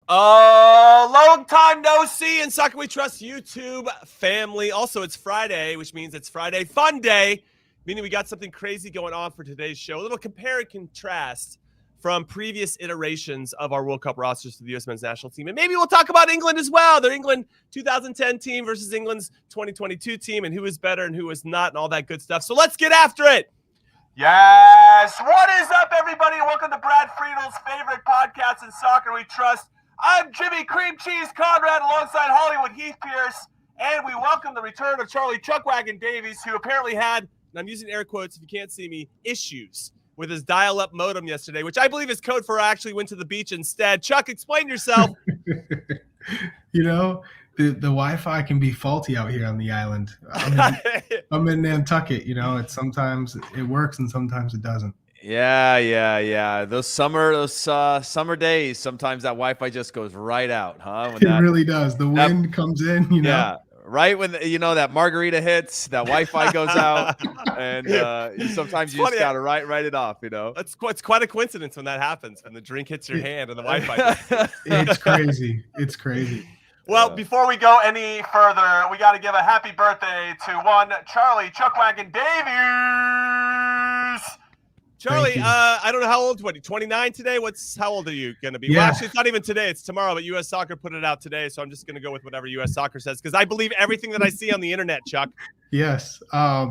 Long time no see in Soccer We Trust YouTube family. Also, it's Friday, which means it's Friday Fun Day, meaning we got something crazy going on for today's show. A little compare and contrast from previous iterations of our World Cup rosters to the U.S. men's national team. And maybe we'll talk about England as well. Their England 2010 team versus England's 2022 team and who is better and who is not and all that good stuff. So let's get after it. Yes. What is up, everybody? Welcome to Brad Friedel's favorite podcast in Soccer We Trust. I'm Jimmy Cream Cheese Conrad alongside Hollywood Heath Pearce, and we welcome the return of Charlie Chuckwagon Davies, who apparently had, and I'm using air quotes if you can't see me, issues with his dial-up modem yesterday, which I believe is code for I actually went to the beach instead. Chuck, explain yourself. You know, the Wi-Fi can be faulty out here on the island. I'm in Nantucket, you know, sometimes it works and sometimes it doesn't. Yeah. Those summer days, sometimes that Wi-Fi just goes right out, huh? It really does. The wind comes in, you know. Yeah, right when that margarita hits, that Wi-Fi goes out, and sometimes you just gotta write it off, you know. It's quite a coincidence when that happens, when the drink hits your hand and the Wi-Fi. It's crazy. It's crazy. Well, before we go any further, we got to give a happy birthday to one Charlie Chuckwagon Davies. Charlie, I don't know how old. 29 today? How old are you going to be? Yeah. Well, actually, it's not even today. It's tomorrow, but U.S. Soccer put it out today, so I'm just going to go with whatever U.S. Soccer says because I believe everything that I see on the internet, Chuck. Yes. I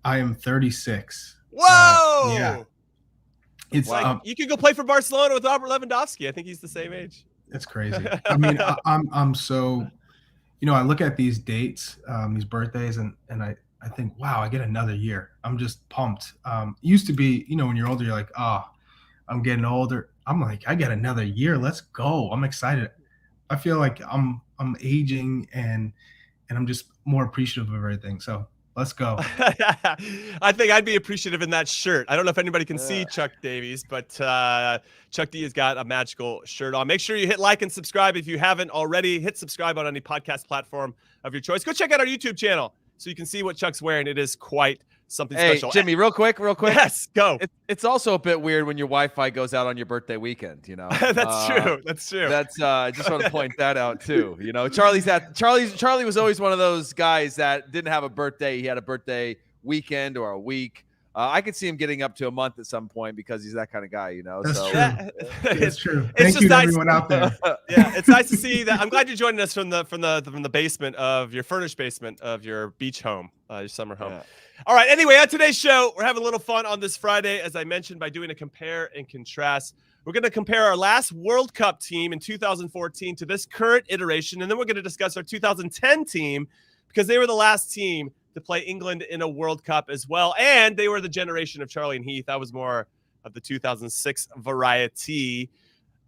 am 36. Whoa! Yeah. It's like you could go play for Barcelona with Robert Lewandowski. I think he's the same age. It's crazy. I mean, I'm so, you know, I look at these dates, these birthdays, and I think, wow, I get another year. I'm just pumped. Used to be, you know, when you're older, you're like, oh, I'm getting older. I'm like, I get another year. Let's go. I'm excited. I feel like I'm aging and I'm just more appreciative of everything. So let's go. I think I'd be appreciative in that shirt. I don't know if anybody can see Chuck Davies, but Chuck D has got a magical shirt on. Make sure you hit like and subscribe if you haven't already. Hit subscribe on any podcast platform of your choice. Go check out our YouTube channel so you can see what Chuck's wearing. It is quite something special. Jimmy, real quick. Yes, go. It's also a bit weird when your Wi-Fi goes out on your birthday weekend, you know. That's true. I just want to point that out too. You know, Charlie was always one of those guys that didn't have a birthday. He had a birthday weekend or a week. I could see him getting up to a month at some point because he's that kind of guy, you know. That's so true. It's true. Thank you to everyone out there. Yeah, it's nice to see that. I'm glad you're joining us from the basement of your furnished basement of your beach home, your summer home. Yeah. All right. Anyway, on today's show, we're having a little fun on this Friday, as I mentioned, by doing a compare and contrast. We're going to compare our last World Cup team in 2014 to this current iteration, and then we're going to discuss our 2010 team because they were the last team to play England in a World Cup as well. And they were the generation of Charlie and Heath. I was more of the 2006 variety.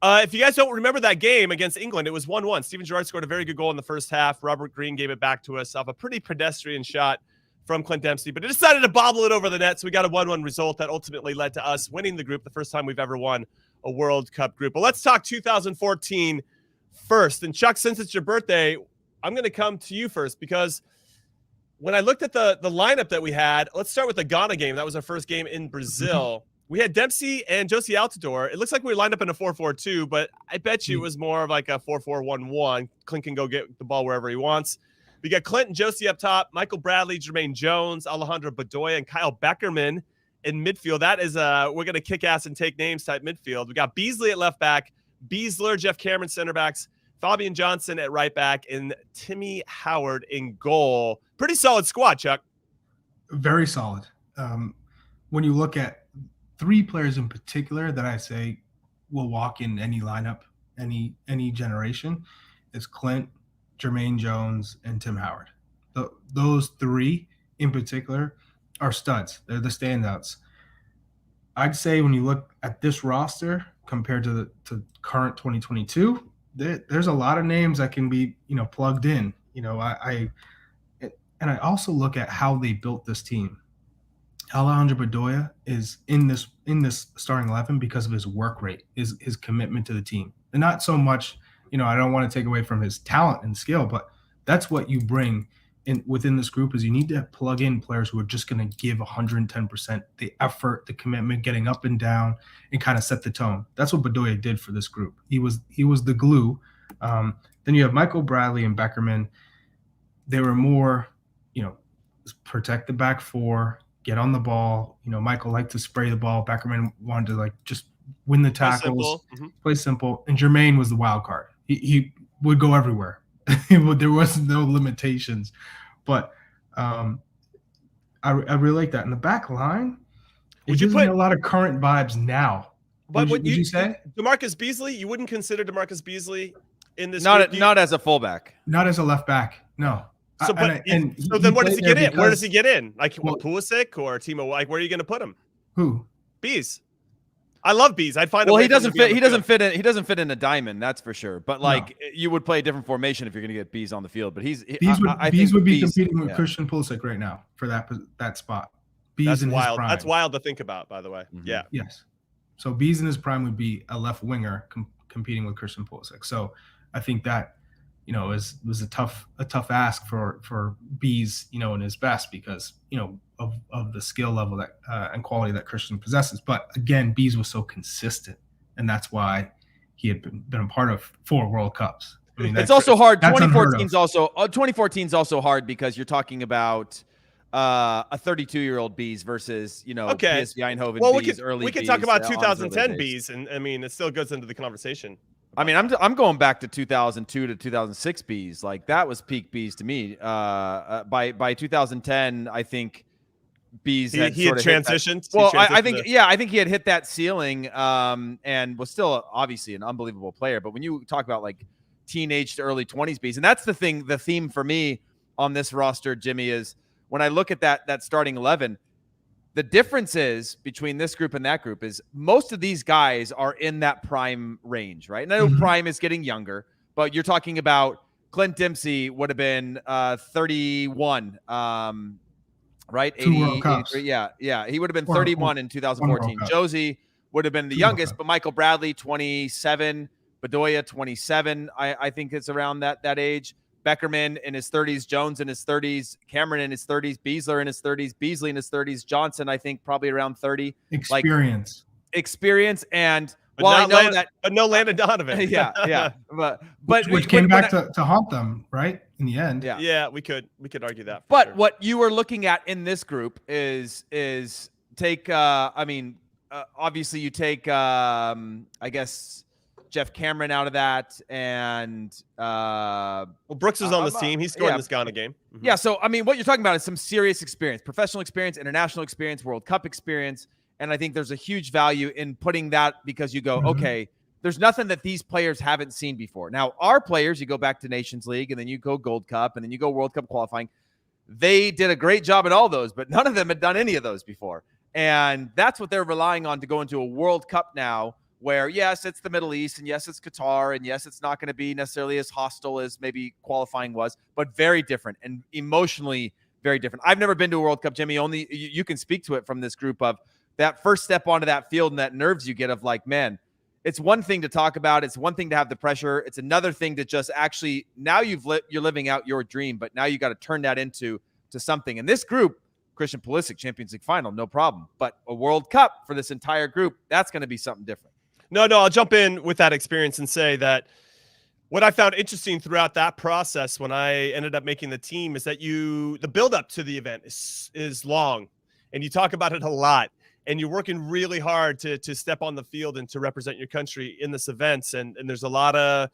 If you guys don't remember that game against England, it was 1-1. Steven Gerrard scored a very good goal in the first half. Robert Green gave it back to us off a pretty pedestrian shot from Clint Dempsey, but it decided to bobble it over the net. So we got a 1-1 result that ultimately led to us winning the group, the first time we've ever won a World Cup group. But let's talk 2014 first. And Chuck, since it's your birthday, I'm going to come to you first because when I looked at the lineup that we had, let's start with the Ghana game. That was our first game in Brazil. We had Dempsey and Josie Altidore. It looks like we lined up in a 4-4-2, but I bet you it was more of like a 4-4-1-1. Clint can go get the ball wherever he wants. We got Clint and Josie up top, Michael Bradley, Jermaine Jones, Alejandro Bedoya, and Kyle Beckerman in midfield. That is we're going to kick ass and take names type midfield. We got Beasley at left back, Beasler, Jeff Cameron center backs, Fabian Johnson at right back, and Timmy Howard in goal. Pretty solid squad, Chuck. Very solid. When you look at three players in particular that I say will walk in any lineup, any generation, it's Clint, Jermaine Jones, and Tim Howard. Those three in particular are studs. They're the standouts. I'd say when you look at this roster compared to current 2022, there's a lot of names that can be, you know, plugged in. You know, I also look at how they built this team. Alejandro Bedoya is in this starting 11 because of his work rate, his commitment to the team, and not so much. You know, I don't want to take away from his talent and skill, but that's what you bring within this group is you need to plug in players who are just going to give 110%, the effort, the commitment, getting up and down, and kind of set the tone. That's what Bedoya did for this group. He was the glue. Then you have Michael Bradley and Beckerman. They were more, protect the back four, get on the ball. Michael liked to spray the ball. Beckerman wanted to just win the tackles, play simple. And Jermaine was the wild card. He would go everywhere. There was no limitations, but I really like that. In the back line, it gives me a lot of current vibes now. But would you say DeMarcus Beasley? You wouldn't consider DeMarcus Beasley in this? Not as a fullback. Not as a left back. No. So, then where does he get in? Where does he get in? Like Pulisic or Timo? Like, where are you going to put him? Who? Bees. I love Bees. I'd find. Well, he doesn't fit. He doesn't fit in a diamond. That's for sure. But you would play a different formation if you're going to get Bees on the field. But Bees would be competing with Christian Pulisic right now for that spot. Bees That's in wild. His prime. That's wild to think about, by the way. Mm-hmm. Yeah. Yes. So Bees in his prime would be a left winger competing with Christian Pulisic. So I think that was a tough ask for Bees, in his best because of the skill level that and quality that Christian possesses. But again, Bees was so consistent, and that's why he had been a part of 4 World Cups. I mean, it's also hard. 2014 is also hard because you're talking about a 32-year-old Bees versus PSV Eindhoven Bees. We can talk about 2010 Bees, and I mean it still goes into the conversation. I mean, I'm going back to 2002 to 2006 Bees. Like that was peak Bees to me. By 2010, I think Bees he had transitioned. I think he had hit that ceiling and was still obviously an unbelievable player. But when you talk about like teenage to early 20s Bees, and that's the theme for me on this roster, Jimmy, is when I look at that starting 11. The difference is between this group and that group is most of these guys are in that prime range, right? And I know prime is getting younger, but you're talking about Clint Dempsey would have been 31, right? 83. Yeah. He would have been 31 in 2014. Josie would have been the youngest, but Michael Bradley, 27. Bedoya, 27. I think it's around that age. Beckerman in his 30s, Jones in his 30s, Cameron in his 30s, Beasler in his 30s, Beasley in his 30s, Johnson, I think probably around 30. Experience. And but no Landon Donovan. yeah. But which came back to haunt them, right? In the end. Yeah, we could argue that. But sure. What you are looking at in this group is take obviously you take I guess Jeff Cameron out of that, and Brooks was on this team. He scored in this Ghana game. Mm-hmm. Yeah, so I mean, what you're talking about is some serious experience, professional experience, international experience, World Cup experience, and I think there's a huge value in putting that because you go, okay, there's nothing that these players haven't seen before. Now, our players, you go back to Nations League, and then you go Gold Cup, and then you go World Cup qualifying. They did a great job in all those, but none of them had done any of those before, and that's what they're relying on to go into a World Cup now. Where, yes, it's the Middle East, and yes, it's Qatar, and yes, it's not going to be necessarily as hostile as maybe qualifying was, but very different and emotionally very different. I've never been to a World Cup, Jimmy. Only you can speak to it from this group of that first step onto that field and that nerves you get of like, man, it's one thing to talk about. It's one thing to have the pressure. It's another thing to just actually now you're living out your dream, but now you got to turn that into something. And this group, Christian Pulisic, Champions League final, no problem. But a World Cup for this entire group, that's going to be something different. No, I'll jump in with that experience and say that what I found interesting throughout that process when I ended up making the team is that the buildup to the event is long, and you talk about it a lot, and you're working really hard to step on the field and to represent your country in this event. And there's a lot of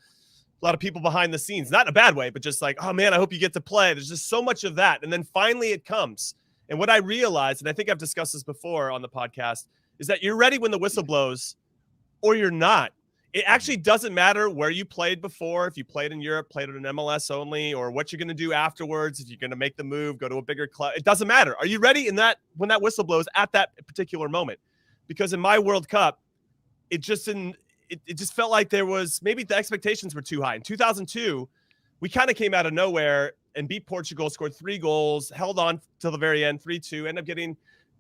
people behind the scenes, not in a bad way, but just like, oh man, I hope you get to play. There's just so much of that. And then finally it comes. And what I realized, and I think I've discussed this before on the podcast, is that you're ready when the whistle blows, or you're not. It actually doesn't matter where you played before, if you played in Europe, played in an MLS only, or what you're going to do afterwards, if you're going to make the move, go to a bigger club. It doesn't matter. Are you ready when that whistle blows at that particular moment? Because in my World Cup, it just felt like there was maybe the expectations were too high. In 2002, we kind of came out of nowhere and beat Portugal, scored 3 goals, held on till the very end, 3-2, ended up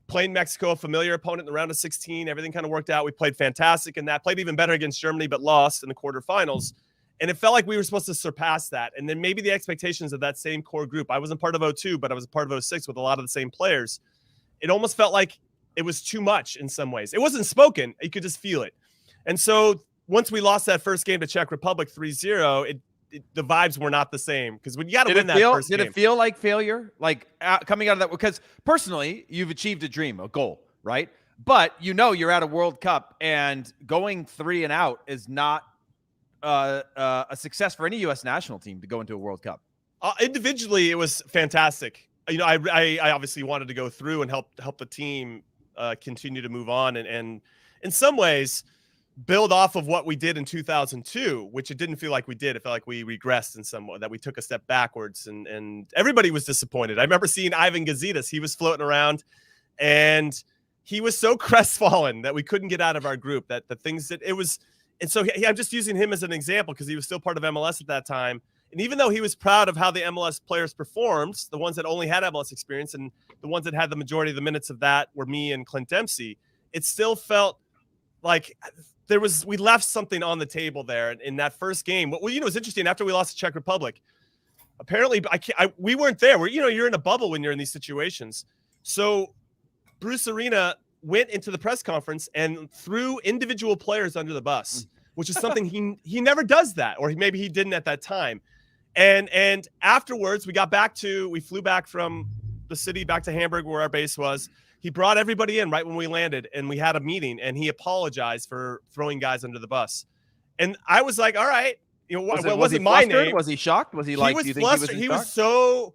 playing Mexico, a familiar opponent in the round of 16. Everything kind of worked out. We played fantastic in that. Played even better against Germany, but lost in the quarterfinals. And it felt like we were supposed to surpass that. And then maybe the expectations of that same core group. I wasn't part of 02, but I was a part of 06 with a lot of the same players. It almost felt like it was too much in some ways. It wasn't spoken. You could just feel it. And so once we lost that first game to Czech Republic 3-0, the vibes were not the same, because when you got to win that first game. Did it feel like failure? Like coming out of that? Because personally, you've achieved a dream, a goal, right? But you're at a World Cup, and going 3 and out is not a success for any U.S. national team to go into a World Cup. Individually, it was fantastic. I obviously wanted to go through and help the team continue to move on, and in some ways build off of what we did in 2002, which it didn't feel like we did. It felt like we regressed in some way, that we took a step backwards, and everybody was disappointed. I remember seeing Ivan Gazidis. He was floating around, and he was so crestfallen that we couldn't get out of our group, that the things that it was. And so I'm just using him as an example because he was still part of MLS at that time. And even though he was proud of how the MLS players performed, the ones that only had MLS experience and the ones that had the majority of the minutes of that were me and Clint Dempsey, it still felt like we left something on the table there in that first game. Well, it was interesting. After we lost to Czech Republic, apparently we weren't there. You're in a bubble when you're in these situations. So Bruce Arena went into the press conference and threw individual players under the bus, which is something he never does that, or maybe he didn't at that time. And afterwards, we flew back from the city back to Hamburg, where our base was. He brought everybody in right when we landed, and we had a meeting, and he apologized for throwing guys under the bus. And I was like, all right, was he my name? Was he shocked? Was he like, do you think flustered. He was so.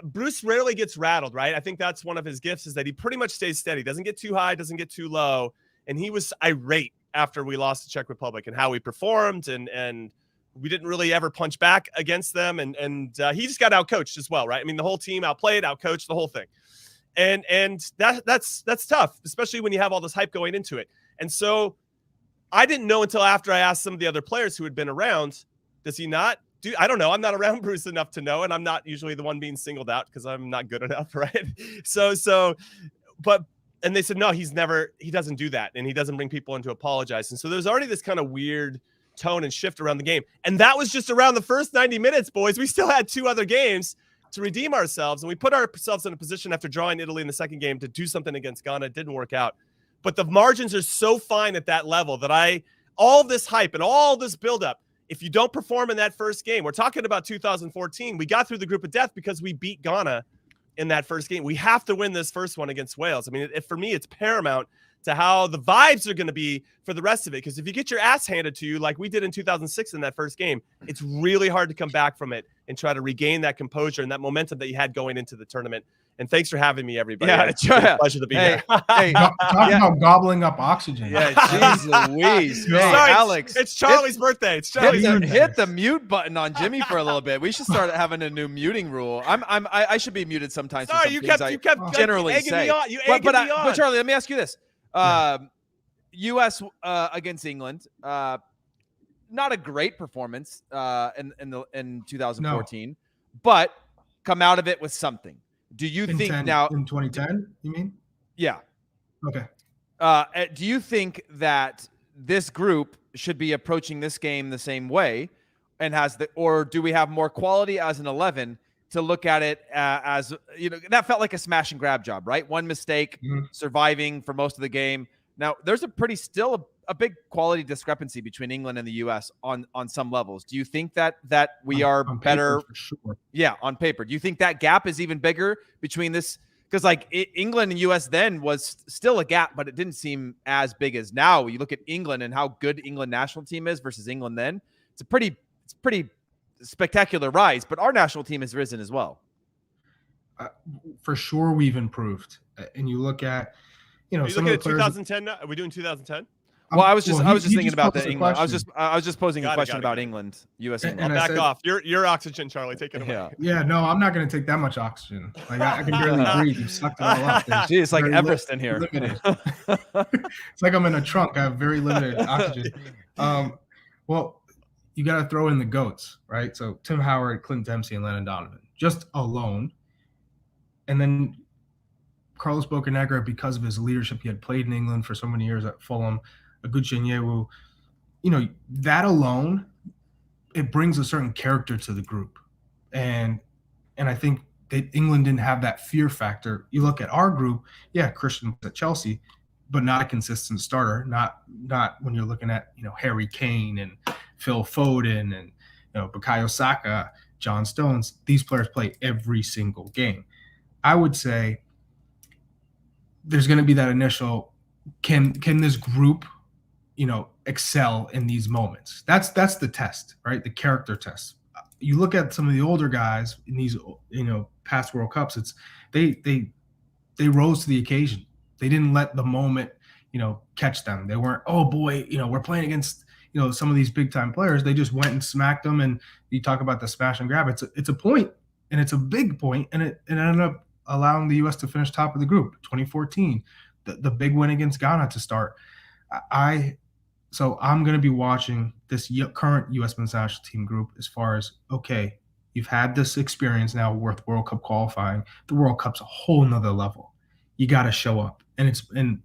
Bruce rarely gets rattled, right? I think that's one of his gifts, is that he pretty much stays steady, doesn't get too high, doesn't get too low. And he was irate after we lost to Czech Republic and how we performed, and we didn't really ever punch back against them. And he just got outcoached as well, right? I mean, the whole team outplayed, outcoached, the whole thing. And that's tough, especially when you have all this hype going into it. And so I didn't know until after I asked some of the other players who had been around, does he not? I don't know. I'm not around Bruce enough to know, and I'm not usually the one being singled out because I'm not good enough, right? And they said, no, he doesn't do that, and he doesn't bring people in to apologize. And so there's already this kind of weird tone and shift around the game. And that was just around the first 90 minutes, boys. We still had 2 other games to redeem ourselves, and we put ourselves in a position after drawing Italy in the second game to do something against Ghana. It didn't work out. But the margins are so fine at that level that all this hype and all this buildup, if you don't perform in that first game, we're talking about 2014, we got through the group of death because we beat Ghana in that first game. We have to win this first one against Wales. I mean, for me, it's paramount to how the vibes are going to be for the rest of it. Because if you get your ass handed to you like we did in 2006 in that first game, it's really hard to come back from it and try to regain that composure and that momentum that you had going into the tournament. And thanks for having me, everybody. Yeah, it's a pleasure to be here. Talk about gobbling up oxygen. Yeah, jeez Louise. Hey, Sorry, Alex. It's Charlie's birthday. It's Charlie's birthday. Hit the mute button on Jimmy for a little bit. We should start having a new muting rule. I should be muted sometimes. Sorry, you kept generally egging say. me on. But Charlie, let me ask you this. U.S. against England, not a great performance in 2014, but come out of it with something. Do you think now in 2010? You mean? Yeah. Okay. Do you think that this group should be approaching this game the same way, and or do we have more quality as an 11 to look at it as that felt like a smash and grab job, right? One mistake, surviving for most of the game. Now there's still a big quality discrepancy between England and the U.S. on some levels. Do you think that we are on better? Paper, for sure. Yeah, on paper. Do you think that gap is even bigger between this? Because England and U.S. then was still a gap, but it didn't seem as big as now. You look at England and how good England national team is versus England then. It's a pretty spectacular rise, but our national team has risen as well. For sure, we've improved. And you look at, some of the players. 2010. Are we doing 2010? Well, I was just thinking about the England. I was just posing a question about England, U.S. England. Back off. Your oxygen, Charlie. Take it away. Yeah. No, I'm not going to take that much oxygen. Like I can barely breathe. You sucked it all up. Gee, it's like Everest in here. It's like I'm in a trunk. I have very limited oxygen. Well, you got to throw in the GOATs, right? So Tim Howard, Clint Dempsey, and Landon Donovan, just alone. And then Carlos Bocanegra, because of his leadership, he had played in England for so many years at Fulham. Aguchenyewu, that alone it brings a certain character to the group, and I think that England didn't have that fear factor. You look at our group, yeah, Christian was at Chelsea, but not a consistent starter. Not when you're looking at Harry Kane and Phil Foden and Bukayo Saka, John Stones. These players play every single game. I would say there's going to be that initial can this group excel in these moments. That's the test, right? The character test. You look at some of the older guys in these past World Cups, it's they rose to the occasion. They didn't let the moment catch them. They weren't, oh boy, we're playing against some of these big time players. They just went and smacked them. And you talk about the smash and grab. It's a point, and it's a big point, and it ended up allowing the U.S. to finish top of the group. 2014, the big win against Ghana to start. So I'm going to be watching this current U.S. men's national team group as far as, okay, you've had this experience now with World Cup qualifying. The World Cup's a whole nother level. You got to show up. And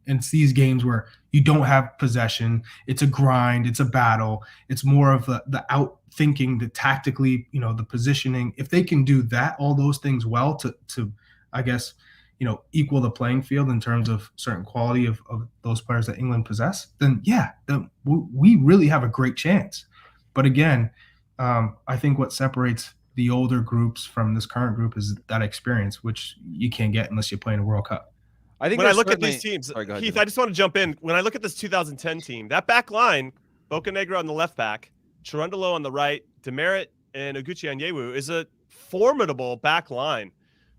it's these games where you don't have possession. It's a grind. It's a battle. It's more of the out thinking, the tactically, the positioning. If they can do that, all those things well to I guess, equal the playing field in terms of certain quality of those players that England possess, then we really have a great chance. But again, I think what separates the older groups from this current group is that experience, which you can't get unless you play in a World Cup. I think when I look at these teams, ahead, Heath, I just want to jump in. When I look at this 2010 team, that back line, Bocanegra on the left back, Cherundolo on the right, Demerit and Oguchi Onyewu is a formidable back line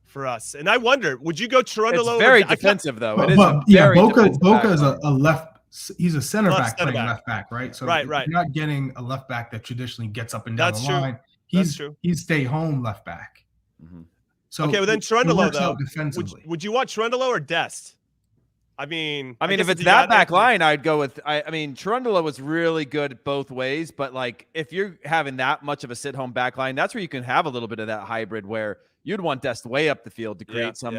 for us. And I wonder, would you go Cherundolo? It's very defensive, though. Boca is a left. He's a center back playing left back, right? So right. You're not getting a left back that traditionally gets up and down the line. That's true. He's stay home left back. Mm-hmm. So okay, well then Cherundolo though. Would you want Cherundolo or Dest? I mean, if it's that back line, I'd go with. I mean, Cherundolo was really good both ways, but like if you're having that much of a sit-home back line, that's where you can have a little bit of that hybrid where you'd want Dest way up the field to create some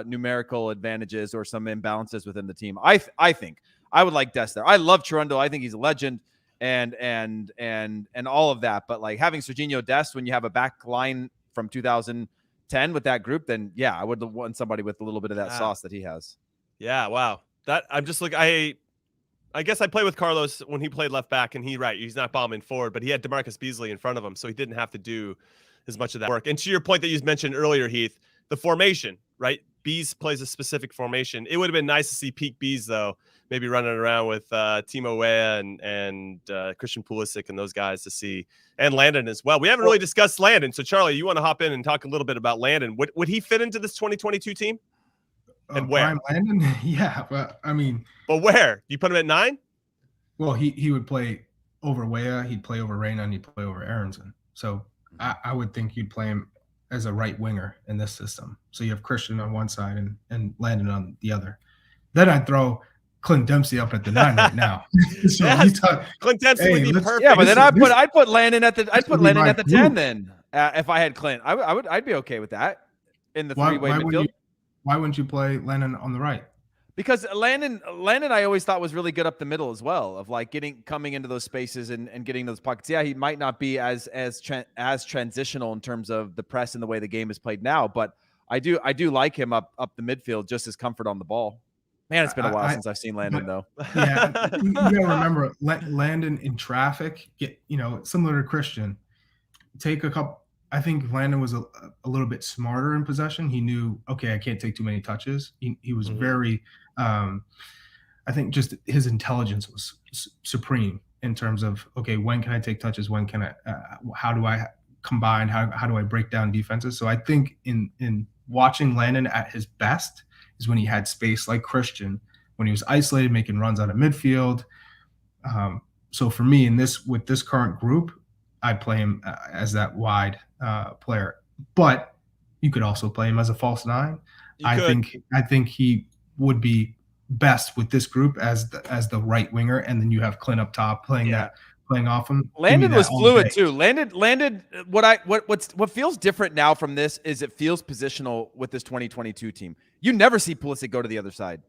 numerical advantages or some imbalances within the team. I think I would like Dest there. I love Cherundolo. I think he's a legend and all of that. But like having Serginho Dest when you have a back line from 2010 with that group, then yeah, I would want somebody with a little bit of that sauce that he has. Yeah, wow. That I'm just like I guess I played with Carlos when he played left back, and he's not bombing forward, but he had DeMarcus Beasley in front of him, so he didn't have to do as much of that work. And to your point that you mentioned earlier, Heath, the formation, right? Bees plays a specific formation. It would have been nice to see peak Bees though, maybe running around with Timo Weah and Christian Pulisic and those guys to see, and Landon as well. We haven't really discussed Landon, so Charlie, you want to hop in and talk a little bit about Landon? Would he fit into this 2022 team? And where? Landon? Yeah, but I mean, but where? You put him at 9? Well, he would play over Weah, he'd play over Reina, and he'd play over Aronson. So I would think you'd play him as a right winger in this system. So you have Christian on one side and Landon on the other. Then I'd throw Clint Dempsey up at the 9 right now. So yes. Clint Dempsey would be perfect. Yeah, but then I'd put Landon at the 10 then. If I had Clint, I'd be okay with that in the three-way midfield. Why wouldn't you play Landon on the right? Because Landon, I always thought was really good up the middle as well, of like coming into those spaces and getting those pockets. Yeah, he might not be as transitional in terms of the press and the way the game is played now, but I do like him up the midfield, just his comfort on the ball. Man, it's been a while since I've seen Landon though. Yeah, you gotta remember Landon in traffic. Similar to Christian, take a couple. I think Landon was a little bit smarter in possession. He knew, okay, I can't take too many touches. He was very, I think just his intelligence was supreme in terms of, okay, when can I take touches? When can I, how do I combine? How do I break down defenses? So I think in watching Landon at his best is when he had space like Christian, when he was isolated, making runs out of midfield. So for me with this current group, I'd play him as that wide player, but you could also play him as a false 9. I think he would be best with this group as the right winger, and then you have Clint up top playing off him. Landon was fluid too. Landon. What feels different now from this is it feels positional with this 2022 team. You never see Pulisic go to the other side.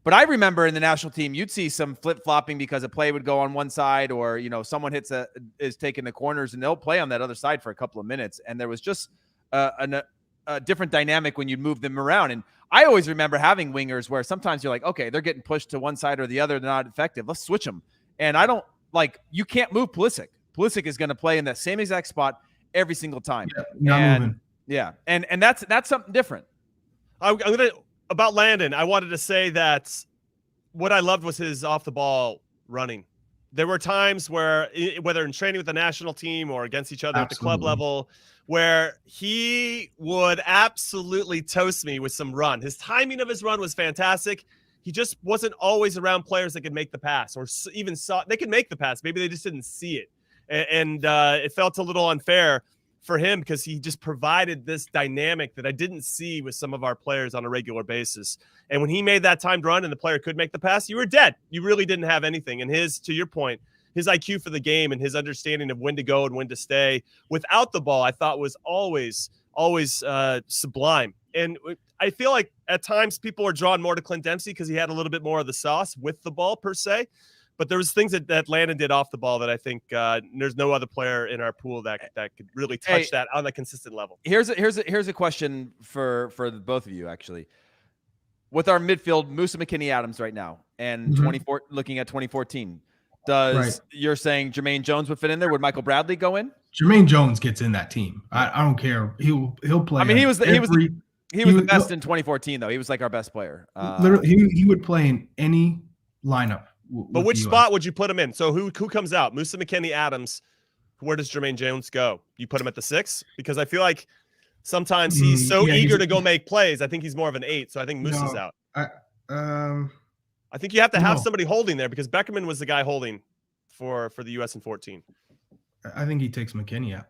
But I remember in the national team, you'd see some flip-flopping because a play would go on one side, or someone is taking the corners, and they'll play on that other side for a couple of minutes. And there was just a different dynamic when you'd move them around. And I always remember having wingers where sometimes you're like, okay, they're getting pushed to one side or the other, they're not effective. Let's switch them. And you can't move Pulisic. Pulisic is going to play in that same exact spot every single time. Yeah, not moving. Yeah, and that's something different. About Landon, I wanted to say that what I loved was his off the ball running. There were times where, whether in training with the national team or against each other at the club level, where he would absolutely toast me with some run. His timing of his run was fantastic. He just wasn't always around players that could make the pass, or even saw they could make the pass. Maybe they just didn't see it. And it felt a little unfair for him because he just provided this dynamic that I didn't see with some of our players on a regular basis. And when he made that timed run and the player could make the pass, you were dead. You really didn't have anything. And to your point, his IQ for the game and his understanding of when to go and when to stay without the ball, I thought was always sublime. And I feel like at times people are drawn more to Clint Dempsey because he had a little bit more of the sauce with the ball per se. But there was things that Landon did off the ball that I think there's no other player in our pool that could really touch that on a consistent level. Here's a question for both of you, actually. With our midfield, Musa, McKennie, Adams right now, and looking at 2014, you're saying Jermaine Jones would fit in there? Would Michael Bradley go in? Jermaine Jones gets in that team. I don't care. He'll play. I mean, he was the best in 2014 though. He was like our best player. Literally, he would play in any lineup. But which spot would you put him in? So who comes out? Musa, McKennie, Adams. Where does Jermaine Jones go? You put him at the 6? Because I feel like sometimes he's so eager to go make plays. I think he's more of an 8. So I think Musa's out. I think you have to have somebody holding there because Beckerman was the guy holding for the U.S. in 14. I think he takes McKennie out.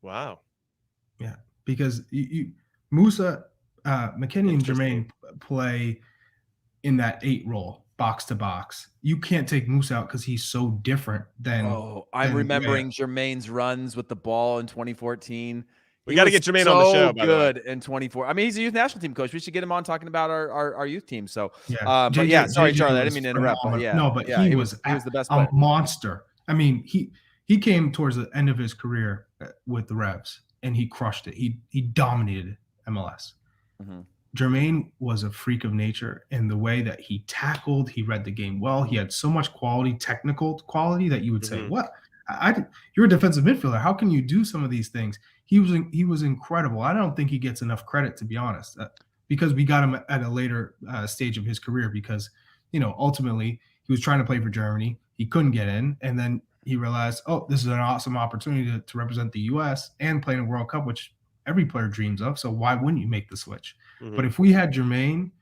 Wow. Yeah, because Musa, McKennie, and Jermaine play in that 8 role. Box to box. You can't take Musa out because he's so different than. Oh, I'm remembering Jermaine's runs with the ball in 2014. We got to get Jermaine on the show. Good in 24. I mean, he's a youth national team coach. We should get him on talking about our youth team. So, yeah. Sorry, Charlie, I didn't mean to interrupt. But he was the best player. A monster. I mean, he came towards the end of his career with the Revs, and he crushed it. He dominated MLS. Mm-hmm. Jermaine was a freak of nature in the way that he tackled. He read the game well. He had so much quality, technical quality, that you would say, "What? You're a defensive midfielder. How can you do some of these things?" He was incredible. I don't think he gets enough credit, to be honest, because we got him at a later stage of his career. Because ultimately he was trying to play for Germany. He couldn't get in, and then he realized, oh, this is an awesome opportunity to represent the U.S. and play in a World Cup, which every player dreams of. So why wouldn't you make the switch? Mm-hmm. But if we had Jermaine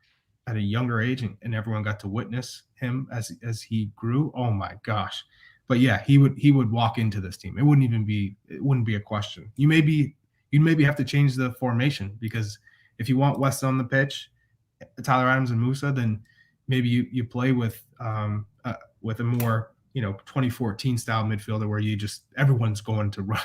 at a younger age and everyone got to witness him as he grew, oh my gosh. But yeah, he would walk into this team. It wouldn't be a question. You'd maybe have to change the formation, because if you want Weston on the pitch, Tyler Adams and Musa, then maybe you play with a more 2014 style midfielder where everyone's going to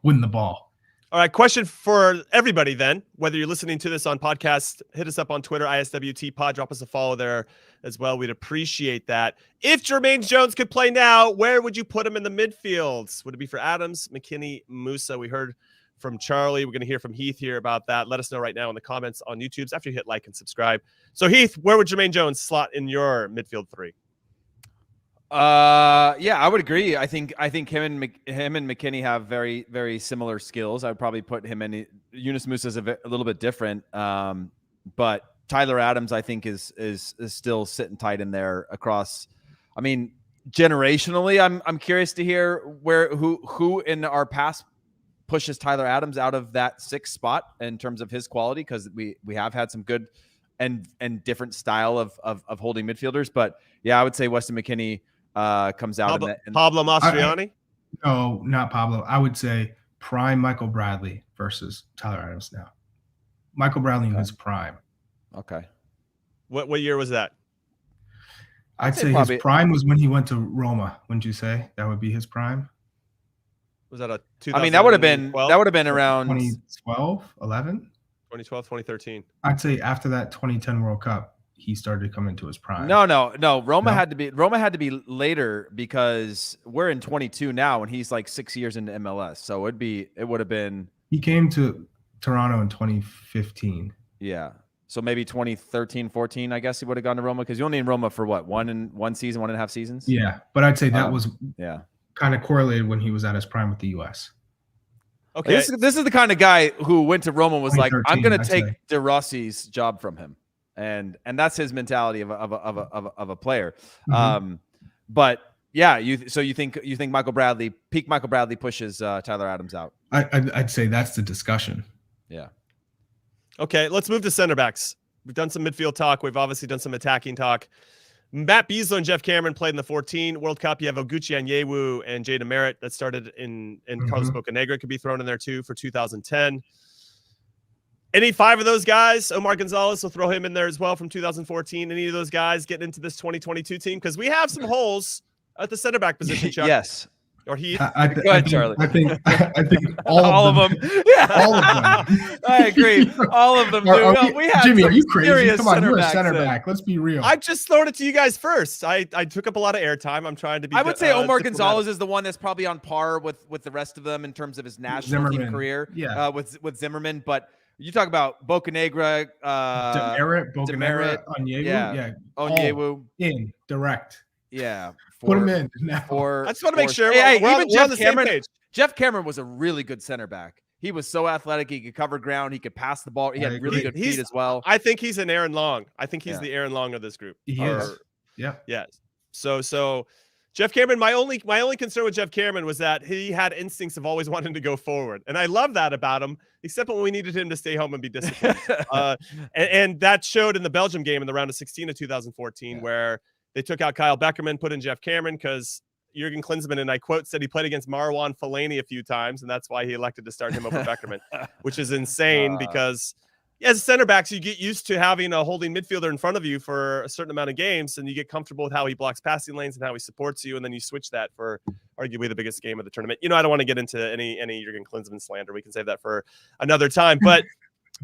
win the ball. All right, question for everybody then. Whether you're listening to this on podcast, hit us up on Twitter, ISWT Pod. Drop us a follow there as well. We'd appreciate that. If Jermaine Jones could play now, where would you put him in the midfields? Would it be for Adams, McKennie, Musa? We heard from Charlie. We're going to hear from Heath here about that. Let us know right now in the comments on YouTube after you hit like and subscribe. So, Heath, where would Jermaine Jones slot in your midfield 3? Yeah, I would agree. I think him and McKennie have very, very similar skills. I would probably put him in. Yunus Musa is a little bit different, but Tyler Adams, I think, is still sitting tight in there across. I mean, generationally, I'm curious to hear who in our past pushes Tyler Adams out of that 6th spot in terms of his quality, because we have had some good and different style of holding midfielders. But yeah, I would say Weston McKennie comes out Pablo Mastroianni? No, not Pablo. I would say prime Michael Bradley versus Tyler Adams now. Michael Bradley in his prime. Okay. What year was that? I'd say his prime was when he went to Roma. Wouldn't you say that would be his prime? Was that a 2012? I mean, that would have been around 2012, 11? 2012, 2013. I'd say after that 2010 World Cup. he started to come into his prime. No. Roma had to be later because we're in 22 now, and he's like 6 years into MLS. So it would have been. He came to Toronto in 2015. Yeah. So maybe 2013, 14, I guess he would have gone to Roma, because you only in Roma for what, one season, 1.5 seasons? Yeah, but I'd say that was kind of correlated when he was at his prime with the U.S. Okay, this is the kind of guy who went to Roma and was like, I'm going to take De Rossi's job from him, and that's his mentality of a player. Mm-hmm. But yeah, you think peak Michael Bradley pushes Tyler Adams out? I'd say that's the discussion. Yeah. Okay, let's move to center backs. We've done some midfield talk. We've obviously done some attacking talk. Matt Beasler and Jeff Cameron played in the 14 World Cup. You have Oguchi Onyewu and Jada Merritt that started in Carlos Bocanegra could be thrown in there too for 2010. Any 5 of those guys, Omar Gonzalez, will throw him in there as well from 2014. Any of those guys getting into this 2022 team? Because we have some holes at the center back position, Chuck. Yes. Or Heath. Go ahead, Charlie. I think all of them. Yeah. All of them. I agree. All of them, dude. We have Jimmy, are you crazy? Come on, you're a center back. Let's be real. I just throwing it to you guys first. I took up a lot of airtime. I'm trying to be. I would say Omar Gonzalez is the one that's probably on par with the rest of them in terms of his national team career. Yeah. With Zimmerman, but you talk about Bocanegra, Demerit, Onyewu. Yeah. Onyewu in direct. Yeah. Put him in now. I just want to make sure. Even Jeff Cameron. Jeff Cameron was a really good center back. He was so athletic. He could cover ground. He could pass the ball. He had really good feet as well. I think he's an Aaron Long. I think he's the Aaron Long of this group. He is. Yeah. Yeah. So Jeff Cameron, my only concern with Jeff Cameron was that he had instincts of always wanting to go forward. And I love that about him, except when we needed him to stay home and be disciplined. and that showed in the Belgium game in the round of 16 of 2014, where they took out Kyle Beckerman, put in Jeff Cameron because Jurgen Klinsmann, and I quote, said he played against Marwan Fellaini a few times, and that's why he elected to start him over Beckerman, which is insane because as a center backs, you get used to having a holding midfielder in front of you for a certain amount of games, and you get comfortable with how he blocks passing lanes and how he supports you, and then you switch that for arguably the biggest game of the tournament. I don't want to get into any Jurgen Klinsmann slander. We can save that for another time, but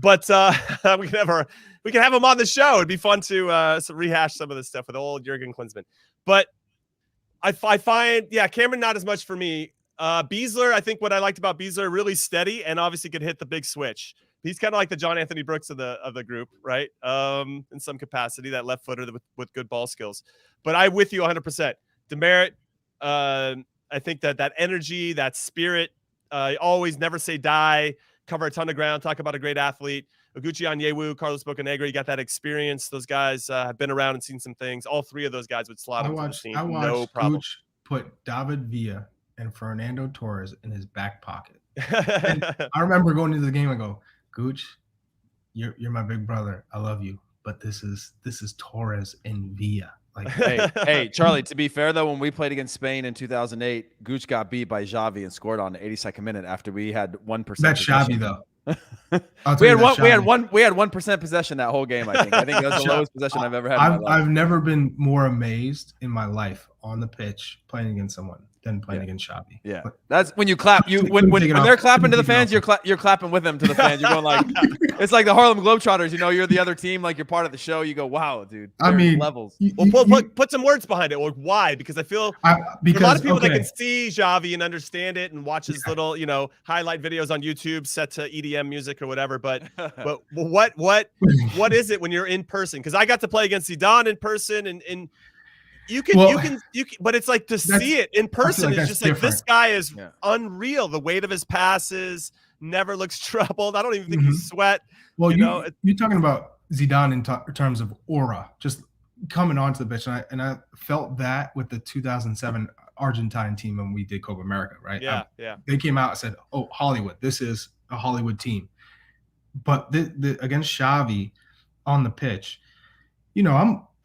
we can have him on the show. It'd be fun to rehash some of this stuff with old Jurgen Klinsmann. But I find, Cameron not as much for me. Beasler, I think what I liked about Beasler, really steady and obviously could hit the big switch. He's kind of like the John Anthony Brooks of the group, right? In some capacity, that left footer with good ball skills. But I'm with you 100%. Demerit, I think that energy, that spirit, always never say die. Cover a ton of ground, talk about a great athlete. Oguchi Onyewu, Carlos Bocanegra, you got that experience. Those guys have been around and seen some things. All 3 of those guys would slot into the team. I watched no problem. Gooch put David Villa and Fernando Torres in his back pocket. And I remember going into the game and go, Gooch, you're my big brother. I love you. But this is Torres and Villa. Like, hey, Charlie, to be fair, though, when we played against Spain in 2008, Gooch got beat by Xavi and scored on the 82nd minute after we had 1%. That's Xavi, though. we had 1% possession that whole game. I think that was the lowest possession I've ever had. I've never been more amazed in my life on the pitch playing against someone than playing against Xavi. Yeah, that's when you clap. When they're clapping to the fans, you're clapping with them to the fans. You're going like, it's like the Harlem Globetrotters. You're the other team. Like you're part of the show. You go, wow, dude. I mean, levels. Put some words behind it. Or why? Because I feel because a lot of people that can see Xavi and understand it and watch his little highlight videos on YouTube set to EDM music or whatever. But what is it when you're in person? Because I got to play against Zidane in person and. You can, but it's like to see it in person. It's just like this guy is unreal. The weight of his passes never looks troubled. I don't even think he's sweat. Well, you're talking about Zidane in terms of aura, just coming onto the pitch, and I felt that with the 2007 Argentine team when we did Copa America, right? Yeah. They came out and said, "Oh, Hollywood, this is a Hollywood team." But the against Xavi on the pitch,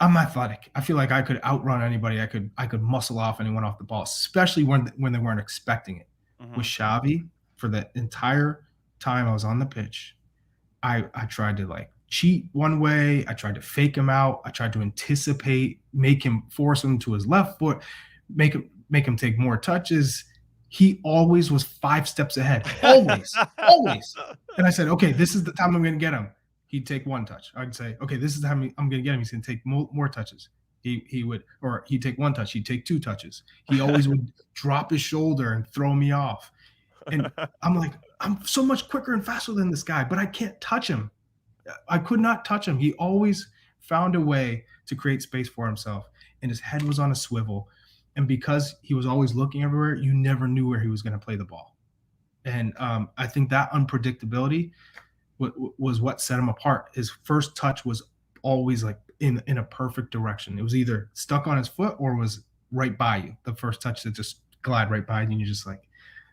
I'm athletic. I feel like I could outrun anybody. I could muscle off anyone off the ball, especially when they weren't expecting it. With Xavi, for the entire time I was on the pitch, I tried to cheat one way. I tried to fake him out. I tried to anticipate, force him to his left foot, make him take more touches. He always was 5 steps ahead. Always. And I said, okay, this is the time I'm going to get him. He'd take one touch. I'd say, okay, this is how I'm going to get him. He's going to take more touches. He would, or he'd take one touch. He'd take two touches. He always would drop his shoulder and throw me off. And I'm like, I'm so much quicker and faster than this guy, but I can't touch him. I could not touch him. He always found a way to create space for himself, and his head was on a swivel. And because he was always looking everywhere, you never knew where he was going to play the ball. And I think that unpredictability was what set him apart. His first touch was always like in a perfect direction. It was either stuck on his foot or was right by you. The first touch that just glide right by you, and you're just like,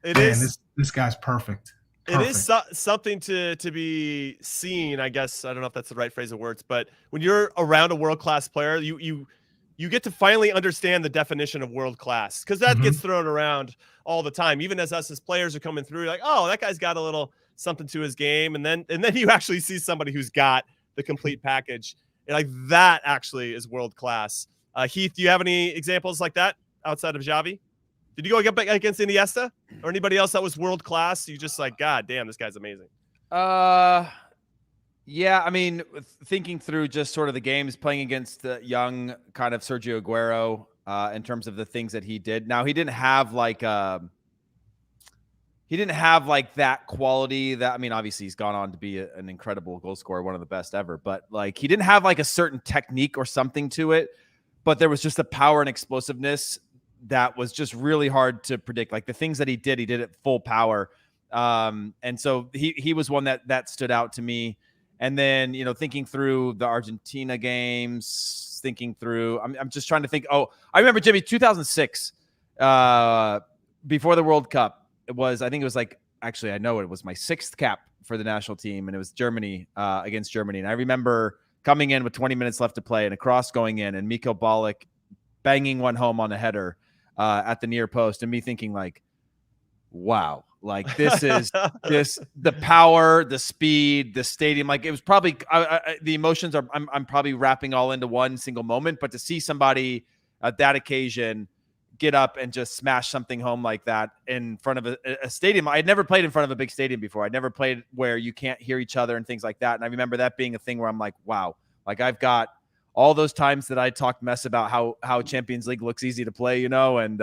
this guy's perfect. It is something to be seen, I guess. I don't know if that's the right phrase of words, but when you're around a world-class player, you get to finally understand the definition of world-class, because that gets thrown around all the time. Even as us as players are coming through, like, oh, that guy's got a little something to his game, and then you actually see somebody who's got the complete package. And like that actually is world-class. Heath, do you have any examples like that outside of Xavi? Did you go against Iniesta or anybody else that was world class? You just like, God damn, this guy's amazing. Yeah. I mean, thinking through just sort of the games, playing against the young kind of Sergio Aguero, in terms of the things that he did. Now, he didn't have like that quality that, I mean, obviously he's gone on to be an incredible goal scorer, one of the best ever, but like he didn't have like a certain technique or something to it, but there was just a power and explosiveness that was just really hard to predict. Like the things that he did at full power. And so he was one that stood out to me. And then, you know, thinking through the Argentina games, I'm just trying to think. Oh, I remember, Jimmy, 2006, before the World Cup, I think it was like, actually, I know it was my 6th cap for the national team, and it was Germany, against Germany. And I remember coming in with 20 minutes left to play and a cross going in, and Miko Ballack banging one home on a header at the near post, and me thinking like, wow, like this is the power, the speed, the stadium. Like it was probably the emotions are, I'm probably wrapping all into one single moment, but to see somebody at that occasion get up and just smash something home like that in front of a stadium. I had never played in front of a big stadium before. I'd never played where you can't hear each other and things like that. And I remember that being a thing where I'm like, wow, like I've got all those times that I talked mess about how Champions League looks easy to play, you know, and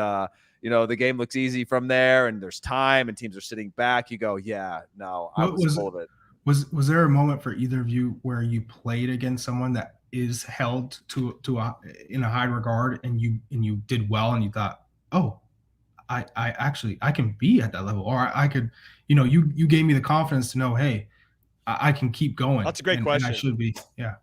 you know, the game looks easy from there, and there's time, and teams are sitting back. You go, yeah, no, I was full of it. Was there a moment for either of you where you played against someone that is held in a high regard, and you did well, and you thought, oh, I can be at that level, or I could, you know, you gave me the confidence to know, hey, I can keep going. That's a great question. And I should be, yeah.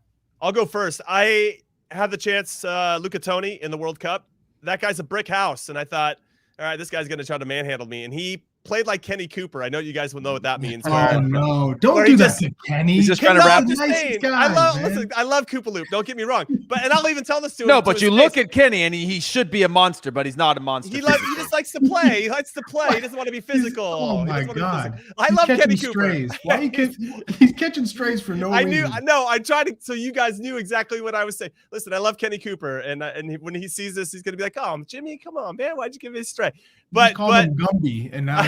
I'll go first. I had the chance, Luca Toni in the World Cup. That guy's a brick house, and I thought, all right, this guy's going to try to manhandle me. And he played like Kenny Cooper. I know you guys will know what that means. Oh, no. Don't do that to Kenny. He's just trying to wrap his nice guy, I love Koopaloop. Don't get me wrong. And I'll even tell this to him. No, but you look at Kenny, and he should be a monster, but he's not a monster. He just likes to play. He likes to play. He doesn't want to be physical. Oh, my God. I love Kenny Cooper. He's catching strays for no reason. I tried to, so you guys knew exactly what I was saying. Listen, I love Kenny Cooper, and when he sees this, he's going to be like, oh, Jimmy, come on, man. Why'd you give me a stray? But called him Gumby, and now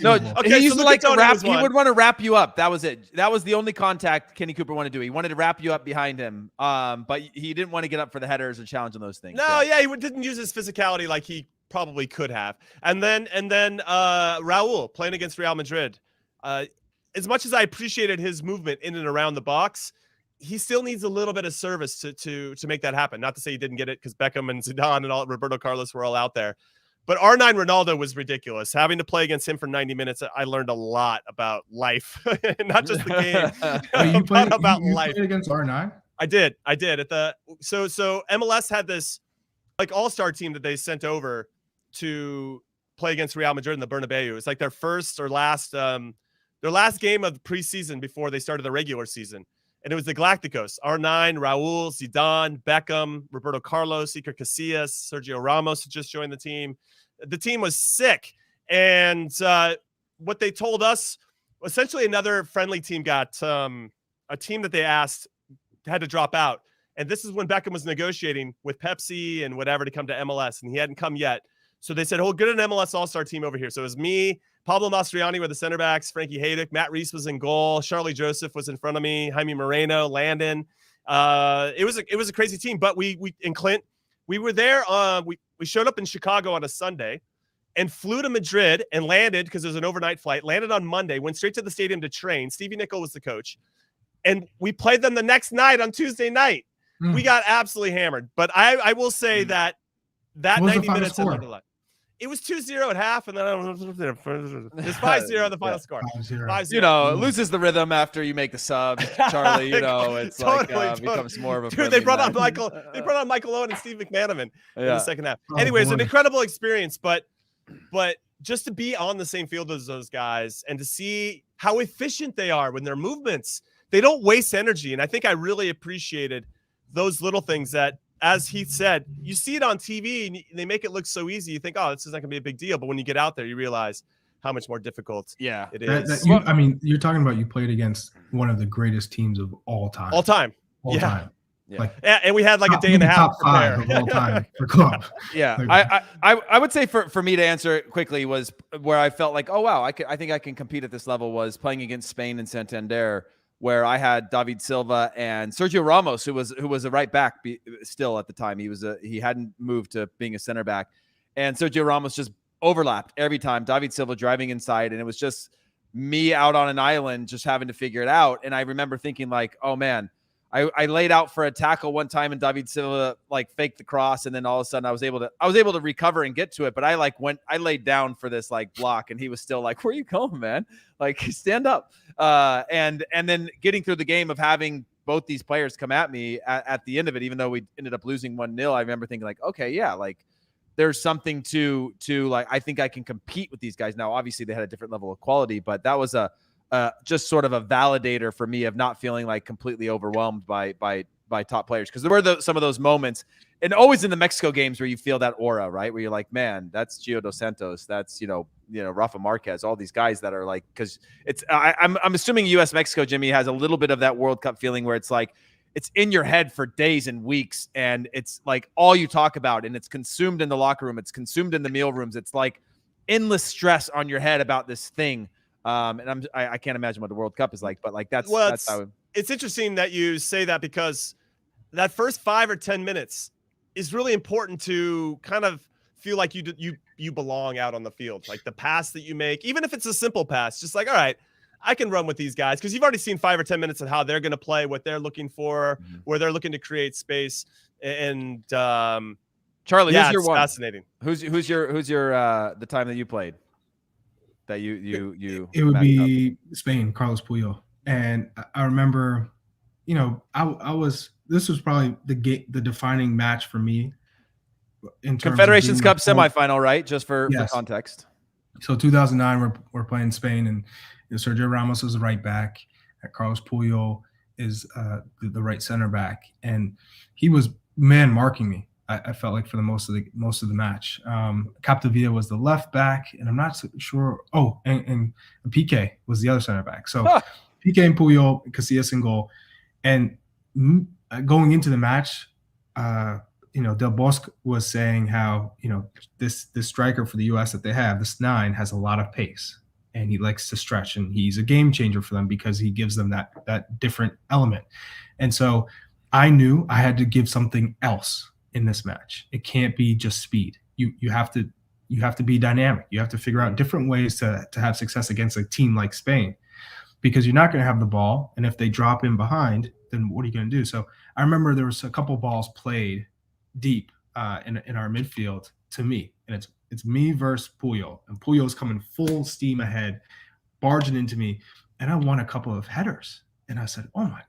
no, okay, he used to like to wrap. He would want to wrap you up. That was it. That was the only contact Kenny Cooper wanted to do. He wanted to wrap you up behind him, but he didn't want to get up for the headers and challenge on those things. No, yeah, he didn't use his physicality like he probably could have. And then Raul playing against Real Madrid. As much as I appreciated his movement in and around the box, he still needs a little bit of service to make that happen. Not to say he didn't get it, because Beckham and Zidane and Roberto Carlos were all out there. But R9 Ronaldo was ridiculous. Having to play against him for 90 minutes, I learned a lot about life, not just the game. You played life. Against R9? I did. So MLS had this like all-star team that they sent over to play against Real Madrid in the Bernabeu. It's like their first or last game of the preseason before they started the regular season. And it was the Galacticos: R9, Raul, Zidane, Beckham, Roberto Carlos, Iker Casillas, Sergio Ramos had just joined the team. The team was sick. And what they told us, essentially another friendly team got a team that they asked had to drop out. And this is when Beckham was negotiating with Pepsi and whatever to come to MLS, and he hadn't come yet. So they said, "Oh, get an MLS All-Star team over here." So it was me, Pablo Mastroianni were the center backs, Frankie Haydick, Matt Reese was in goal, Charlie Joseph was in front of me, Jaime Moreno, Landon. It was a crazy team, but we and Clint, we were there. We showed up in Chicago on a Sunday and flew to Madrid and landed, because it was an overnight flight, landed on Monday, went straight to the stadium to train. Stevie Nicol was the coach. And we played them the next night on Tuesday night. We got absolutely hammered. But I will say that 90 minutes at Wonderland. It was 2-0 at half, and then it's 5-0 the final score. 5-0. You know, it loses the rhythm after you make the subs, Charlie. You know, it's totally. Becomes more of a. Dude, they brought on Michael Owen and Steve McManaman in the second half. Anyway, it's an incredible experience, but just to be on the same field as those guys and to see how efficient they are when their movements, they don't waste energy, and I think I really appreciated those little things that, as Heath said, you see it on TV and they make it look so easy. You think, oh, this is not going to be a big deal. But when you get out there, you realize how much more difficult it is. I mean, you're talking about you played against one of the greatest teams of all time. All time. Yeah. Like, and we had like a day and a half top 5 of all time for club. Yeah. I would say for me to answer it quickly was where I felt like, oh, wow, I think I can compete at this level was playing against Spain and Santander, where I had David Silva and Sergio Ramos, who was a right back still at the time. He hadn't moved to being a center back, and Sergio Ramos just overlapped every time. David Silva driving inside, and it was just me out on an island, just having to figure it out. And I remember thinking like, oh man, I laid out for a tackle one time, and David Silva like faked the cross, and then all of a sudden I was able to recover and get to it. But I laid down for this like block, and he was still like, "Where are you going, man? Like, stand up." And then getting through the game of having both these players come at me at the end of it, even though we ended up losing 1-0, I remember thinking like, okay, yeah, like there's something to like, I think I can compete with these guys. Now, obviously they had a different level of quality, but that was just sort of a validator for me of not feeling like completely overwhelmed by top players. Because there were some of those moments, and always in the Mexico games, where you feel that aura, right? Where you're like, man, that's Gio Dos Santos, that's Rafa Marquez, all these guys that are like, because it's I'm assuming US Mexico, Jimmy, has a little bit of that World Cup feeling where it's like it's in your head for days and weeks, and it's like all you talk about, and it's consumed in the locker room, it's consumed in the meal rooms, it's like endless stress on your head about this thing. And I can't imagine what the World Cup is like, but like that's how it's interesting that you say that, because that first 5 or 10 minutes is really important to kind of feel like you belong out on the field. Like the pass that you make, even if it's a simple pass, just like, all right, I can run with these guys, because you've already seen 5 or 10 minutes of how they're going to play, what they're looking for, where they're looking to create space. And Charlie, yeah, who's your it's one? fascinating. Who's your the time that you played? That it would be Spain, Carlos Puyol. And I remember, this was probably the defining match for me in terms Confederations of Cup semifinal, right? Just for context. So 2009, we're playing Spain, and Sergio Ramos is the right back, and Carlos Puyol is the right center back, and he was man marking me. I felt like for the most of the match. Capdevila was the left back, and I'm not so sure. Oh, and PK was the other center back. So PK and Puyol, Casillas in goal. And going into the match, Del Bosque was saying how this striker for the U.S. that they have, this 9, has a lot of pace, and he likes to stretch, and he's a game changer for them because he gives them that different element. And so I knew I had to give something else in this match. It can't be just speed. You have to be dynamic. You have to figure out different ways to have success against a team like Spain, because you're not going to have the ball, and if they drop in behind, then what are you going to do? So I remember there was a couple balls played deep in our midfield to me, and it's me versus Puyol, and Puyol's coming full steam ahead, barging into me, and I won a couple of headers, and I said, oh my,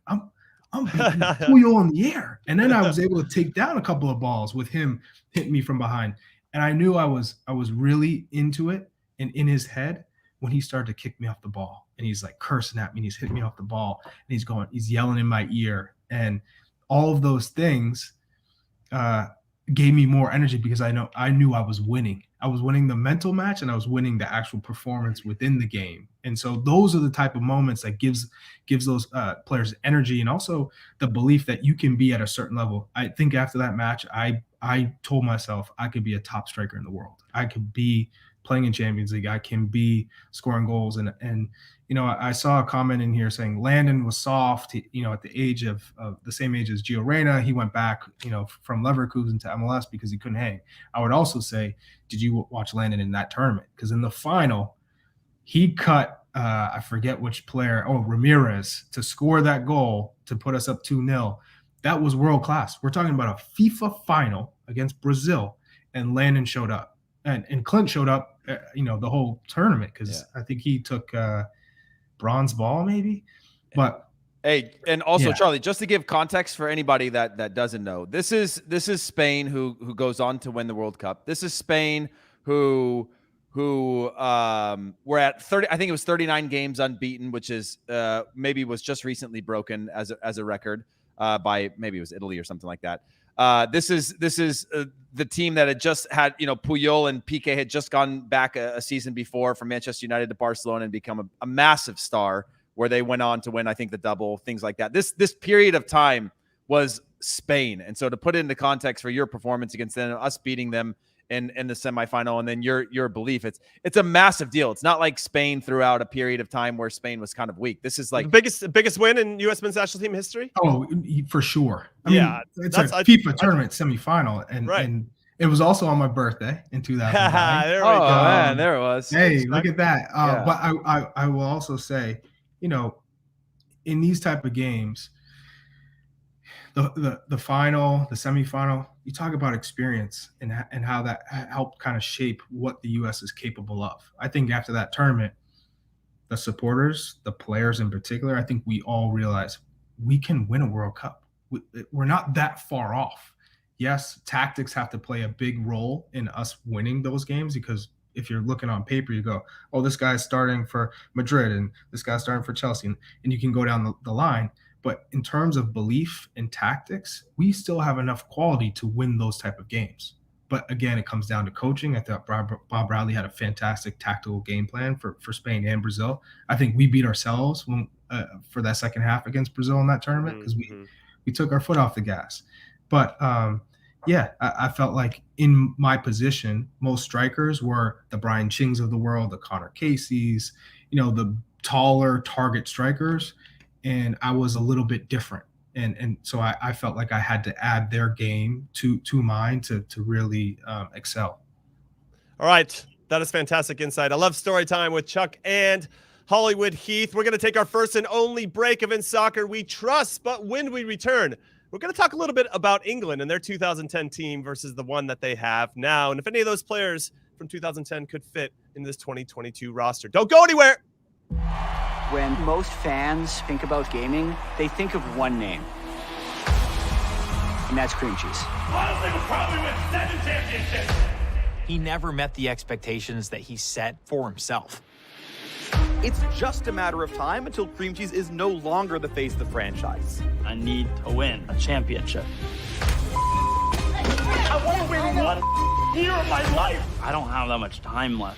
I'm beating Puyol in the air. And then I was able to take down a couple of balls with him hitting me from behind. And I knew I was really into it and in his head when he started to kick me off the ball. And he's like cursing at me, and he's hitting me off the ball, and he's yelling in my ear. And all of those things gave me more energy, because I knew I was winning. I was winning the mental match, and I was winning the actual performance within the game. And so those are the type of moments that gives those players energy, and also the belief that you can be at a certain level. I think after that match, I I told myself I could be a top striker in the world. I could be playing in Champions League. I can be scoring goals. And I saw a comment in here saying Landon was soft, at the age of the same age as Gio Reyna. He went back, from Leverkusen to MLS because he couldn't hang. I would also say, did you watch Landon in that tournament? Because in the final, he cut, I forget which player, Ramirez, to score that goal to put us up 2-0. That was world class. We're talking about a FIFA final against Brazil, and Landon showed up. And Clint showed up, the whole tournament because I think he took bronze ball maybe. But hey, and also Charlie, just to give context for anybody that doesn't know, this is Spain who goes on to win the World Cup. This is Spain who were at 30. I think it was 39 games unbeaten, which is maybe was just recently broken as a record by maybe it was Italy or something like that. This is the team that had just had, Puyol and Piqué had just gone back a season before from Manchester United to Barcelona and become a massive star, where they went on to win, I think, the double, things like that. This period of time was Spain. And so to put it into context for your performance against them, us beating them in the semifinal, and then your belief, it's a massive deal. It's not like Spain throughout a period of time where Spain was kind of weak. This is like the biggest win in U.S. men's national team history. Oh, for sure. I mean, it's a FIFA tournament semifinal, and it was also on my birthday in 2009. There we go. Man, there it was. Hey, look at that. But I will also say, in these type of games, the final, the semifinal, you talk about experience and how that helped kind of shape what the U.S. is capable of. I think after that tournament, the supporters, the players in particular, I think we all realize we can win a World Cup. We're not that far off. Yes, tactics have to play a big role in us winning those games, because if you're looking on paper, you go, oh, this guy's starting for Madrid and this guy's starting for Chelsea, and you can go down the line. But in terms of belief and tactics, we still have enough quality to win those type of games. But again, it comes down to coaching. I thought Bob Bradley had a fantastic tactical game plan for Spain and Brazil. I think we beat ourselves for that second half against Brazil in that tournament, because we took our foot off the gas. But I felt like in my position, most strikers were the Brian Chings of the world, the Connor Caseys, the taller target strikers. And I was a little bit different. And so I felt like I had to add their game to mine to really excel. All right. That is fantastic insight. I love story time with Chuck and Hollywood Heath. We're going to take our first and only break of In Soccer We Trust. But when we return, we're going to talk a little bit about England and their 2010 team versus the one that they have now. And if any of those players from 2010 could fit in this 2022 roster. Don't go anywhere. When most fans think about gaming, they think of one name, and that's cream cheese. Honestly, we'll probably win 7 championships. He never met the expectations that he set for himself. It's just a matter of time until cream cheese is no longer the face of the franchise. I need to win a championship. I want to win one year of my life. I don't have that much time left.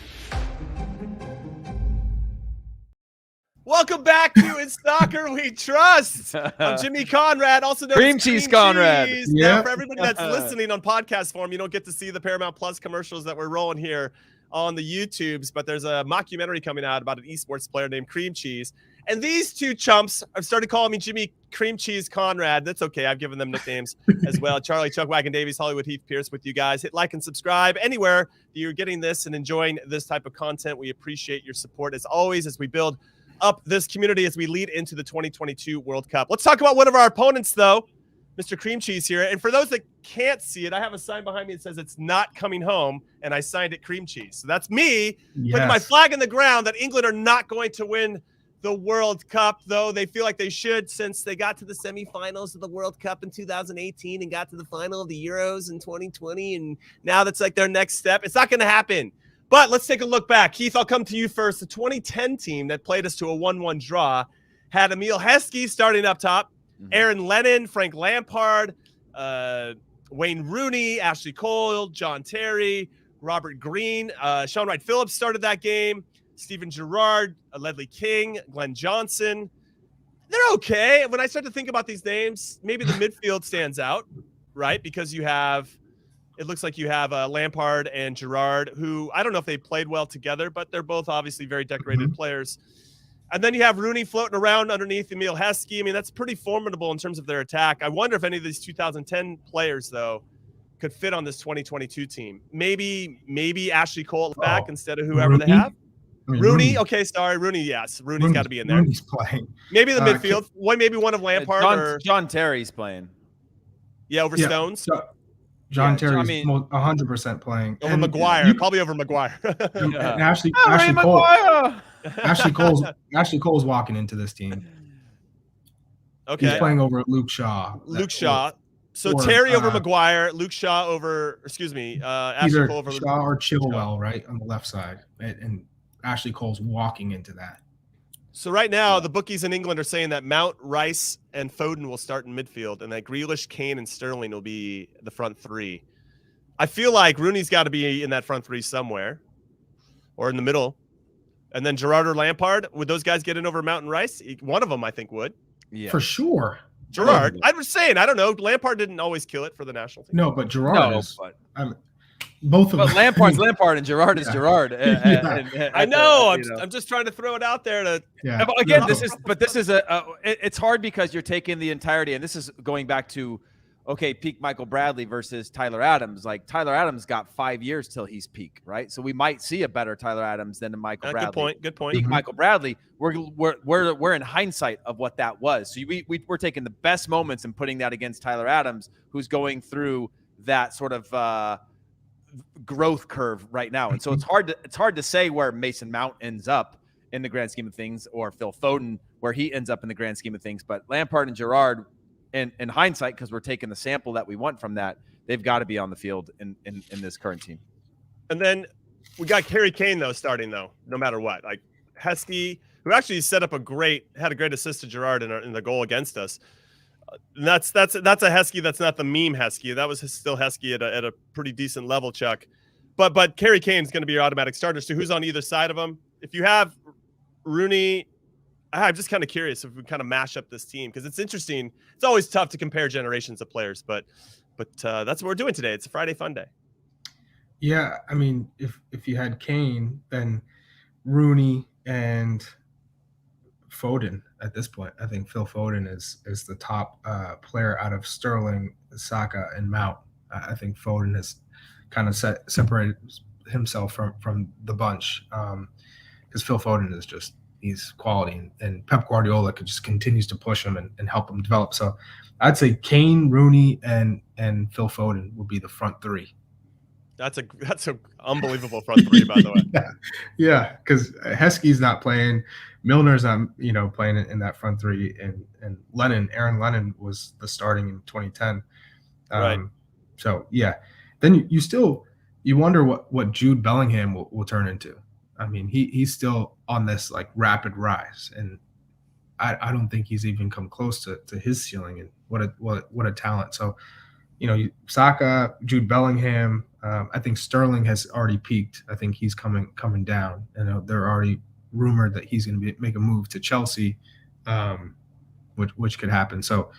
Welcome back to In Soccer We Trust. I'm Jimmy Conrad, also known Cream as Cheese Conrad. Now, for everybody that's listening on podcast form, you don't get to see the Paramount Plus commercials that we're rolling here on the YouTubes, but there's a mockumentary coming out about an esports player named Cream Cheese. And these two chumps have started calling me Jimmy Cream Cheese Conrad. That's okay. I've given them nicknames as well. Charlie, Chuck Wagon Davies, Hollywood Heath Pearce with you guys. Hit like and subscribe anywhere you're getting this and enjoying this type of content. We appreciate your support as always as we build up this community as we lead into the 2022 World Cup. Let's talk about one of our opponents, though, Mr. Cream Cheese here. And for those that can't see it, I have a sign behind me that says it's not coming home, and I signed it Cream Cheese. So that's me putting my flag in the ground that England are not going to win the World Cup, though they feel like they should, since they got to the semifinals of the World Cup in 2018 and got to the final of the Euros in 2020, and now that's like their next step. It's not going to happen. But let's take a look back. Heath, I'll come to you first. The 2010 team that played us to a 1-1 draw had Emil Heskey starting up top, Aaron Lennon, Frank Lampard, Wayne Rooney, Ashley Cole, John Terry, Robert Green, Sean Wright-Phillips started that game, Steven Gerrard, Ledley King, Glenn Johnson. They're okay. When I start to think about these names, maybe the midfield stands out, right? Because you have it looks like you have Lampard and Gerrard, who I don't know if they played well together, but they're both obviously very decorated players. And then you have Rooney floating around underneath Emil Heskey. I mean, that's pretty formidable in terms of their attack. I wonder if any of these 2010 players, though, could fit on this 2022 team. Maybe Ashley Cole back instead of whoever Rooney? they have. I mean, Rooney, okay, sorry, Rooney, yes. Rooney's got to be in there. Rooney's playing. Maybe the midfield. Maybe one of Lampard or John Terry's playing. over Stones. John Terry's 100% playing. Over Maguire, probably over Maguire. And Ashley Cole's walking into this team. Okay. He's playing over Luke Shaw. So Terry over Maguire, Luke Shaw over, Ashley either Cole over Shaw or Chilwell, right, on the left side. And Ashley Cole's walking into that. So right now, the bookies in England are saying that Mount, Rice, and Foden will start in midfield, and that Grealish, Kane, and Sterling will be the front three. I feel like Rooney's got to be in that front three somewhere, or in the middle. And then Gerrard or Lampard, would those guys get in over Mount and Rice? One of them, I think, would. Yeah. For sure. Gerrard. I was saying, I don't know. Lampard didn't always kill it for the national team. No, but Gerrard is. Both of them. But Lampard's Lampard and Gerrard is Gerrard. I know. I'm just trying to throw it out there to. Yeah. But again, this is it's hard because you're taking the entirety, and this is going back to, peak Michael Bradley versus Tyler Adams. Like Tyler Adams got 5 years till he's peak, right? So we might see a better Tyler Adams than a Michael Bradley. Good point. Peak Michael Bradley. We're in hindsight of what that was. So we're taking the best moments and putting that against Tyler Adams, who's going through that sort of growth curve right now. And so it's hard to say where Mason Mount ends up in the grand scheme of things, or Phil Foden where he ends up in the grand scheme of things. But Lampard and Gerrard, in hindsight, because we're taking the sample that we want from that, they've got to be on the field in this current team. And then we got Harry Kane starting no matter what. Like Heskey, who actually had a great assist to Gerrard in the goal against us. And that's a Heskey. That's not the meme Heskey. That was still Heskey at a pretty decent level, Chuck. But Harry Kane's going to be your automatic starter. So who's on either side of him? If you have Rooney, I'm just kind of curious if we kind of mash up this team, because it's interesting. It's always tough to compare generations of players, but that's what we're doing today. It's a Friday fun day. Yeah, I mean, if you had Kane, then Rooney and Foden at this point. I think Phil Foden is the top player out of Sterling, Saka, and Mount. I think Foden has kind of separated himself from the bunch, because Phil Foden is just, he's quality, and Pep Guardiola just continues to push him and help him develop. So I'd say Kane, Rooney, and Phil Foden would be the front three. That's a unbelievable front three, by the way. Yeah, because Heskey's not playing, Milner's not playing in that front three, and Aaron Lennon was the starting in 2010. Right. So yeah, then you wonder what Jude Bellingham will turn into. I mean, he's still on this like rapid rise, and I don't think he's even come close to his ceiling. And what a talent! So, Saka, Jude Bellingham. I think Sterling has already peaked. I think he's coming down. They're already rumored that he's going to make a move to Chelsea, which could happen. So,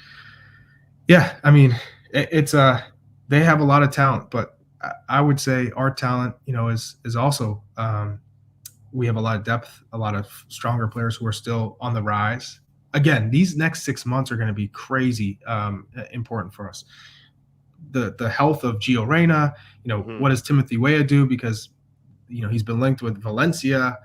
yeah, I mean, it's they have a lot of talent, but I would say our talent, is also. We have a lot of depth, a lot of stronger players who are still on the rise. Again, these next 6 months are going to be crazy important for us. The health of Gio Reyna, what does Timothy Weah do? Because, he's been linked with Valencia,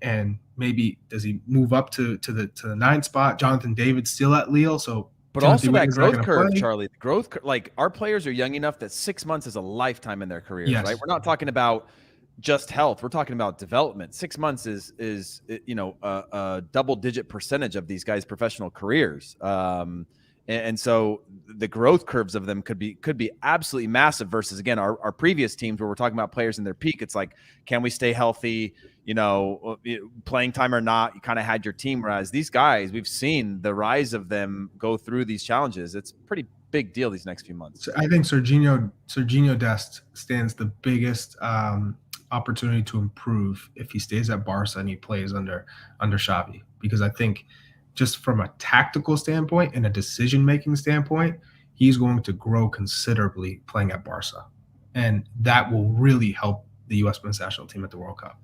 and maybe does he move up to the 9th spot? Jonathan David's still at Lille, so. But Timothy also that Weah's growth curve, Charlie. The growth, like our players are young enough that 6 months is a lifetime in their careers, yes. Right? We're not talking about just health. We're talking about development. 6 months is a double-digit percentage of these guys' professional careers, and so the growth curves of them could be absolutely massive. Versus again our previous teams where we're talking about players in their peak. It's like, can we stay healthy? Playing time or not, you kind of had your team. Whereas these guys, we've seen the rise of them go through these challenges. It's pretty big deal these next few months. So I think Serginho Dest stands the biggest opportunity to improve if he stays at Barca and he plays under Xavi, because I think just from a tactical standpoint and a decision-making standpoint, he's going to grow considerably playing at Barca. and that will really help the U.S. men's national team at the World Cup.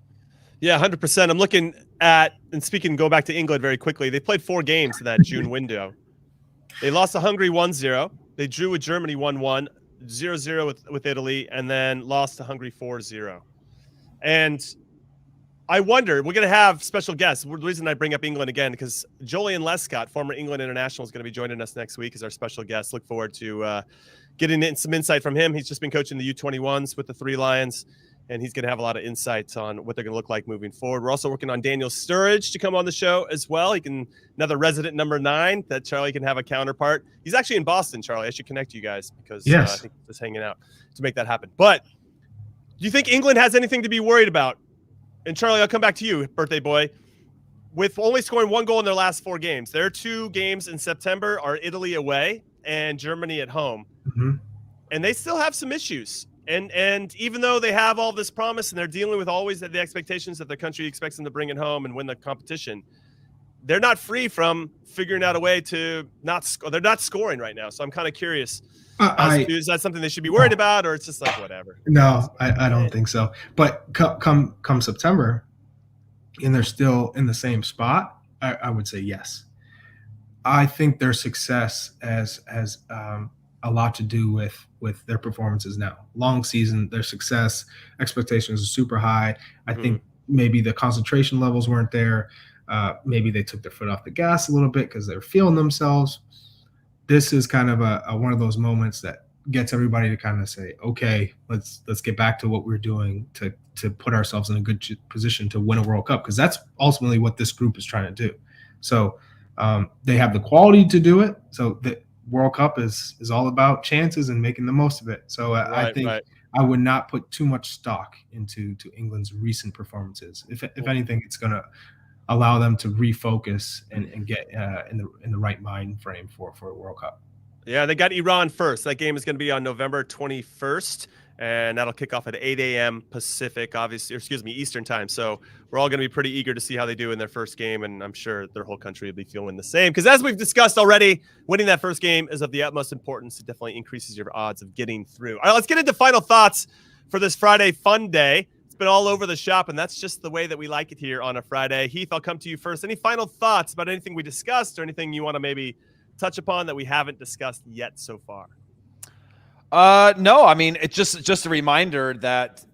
Yeah, 100%. I'm looking at, and speaking, go back to England very quickly. They played 4 games in that June window. They lost to Hungary 1-0. They drew with Germany 1-1, 0-0 with Italy, and then lost to Hungary 4-0. And I wonder, we're going to have special guests. The reason I bring up England again, because Julian Lescott, former England international, is going to be joining us next week as our special guest. Look forward to getting some insight from him. He's just been coaching the U21s with the Three Lions, and he's going to have a lot of insights on what they're going to look like moving forward. We're also working on Daniel Sturridge to come on the show as well. He can, another resident number 9 that Charlie can have a counterpart. He's actually in Boston, Charlie. I should connect you guys because I think he's just hanging out to make that happen. But do you think England has anything to be worried about? And Charlie, I'll come back to you, birthday boy. With only scoring 1 goal in their last 4 games, their 2 games in September are Italy away and Germany at home. Mm-hmm. And they still have some issues. And even though they have all this promise and they're dealing with always the expectations that their country expects them to bring it home and win the competition, they're not free from figuring out a way to not score. They're not scoring right now. So I'm kind of curious. Is that something they should be worried about, or it's just like whatever? No, I don't think so. But come September, and they're still in the same spot, I would say yes. I think their success has a lot to do with their performances now. Long season, their success expectations are super high. I think maybe the concentration levels weren't there. Maybe they took their foot off the gas a little bit because they're feeling themselves. This is kind of a one of those moments that gets everybody to kind of say, okay, let's get back to what we're doing to put ourselves in a good position to win a World Cup, because that's ultimately what this group is trying to do. So they have the quality to do it. So the World Cup is all about chances and making the most of it. So I think I would not put too much stock into England's recent performances. If anything, it's going to allow them to refocus and get in the right mind frame for a World Cup. Yeah, they got Iran first. That game is going to be on November 21st, and that'll kick off at 8 a.m. Pacific, Eastern time. So we're all going to be pretty eager to see how they do in their first game, and I'm sure their whole country will be feeling the same. Because as we've discussed already, winning that first game is of the utmost importance. It definitely increases your odds of getting through. All right, let's get into final thoughts for this Friday fun day. It's been all over the shop, and that's just the way that we like it here on a Friday. Heath, I'll come to you first. Any final thoughts about anything we discussed or anything you want to maybe touch upon that we haven't discussed yet so far? No, I mean, it's just a reminder that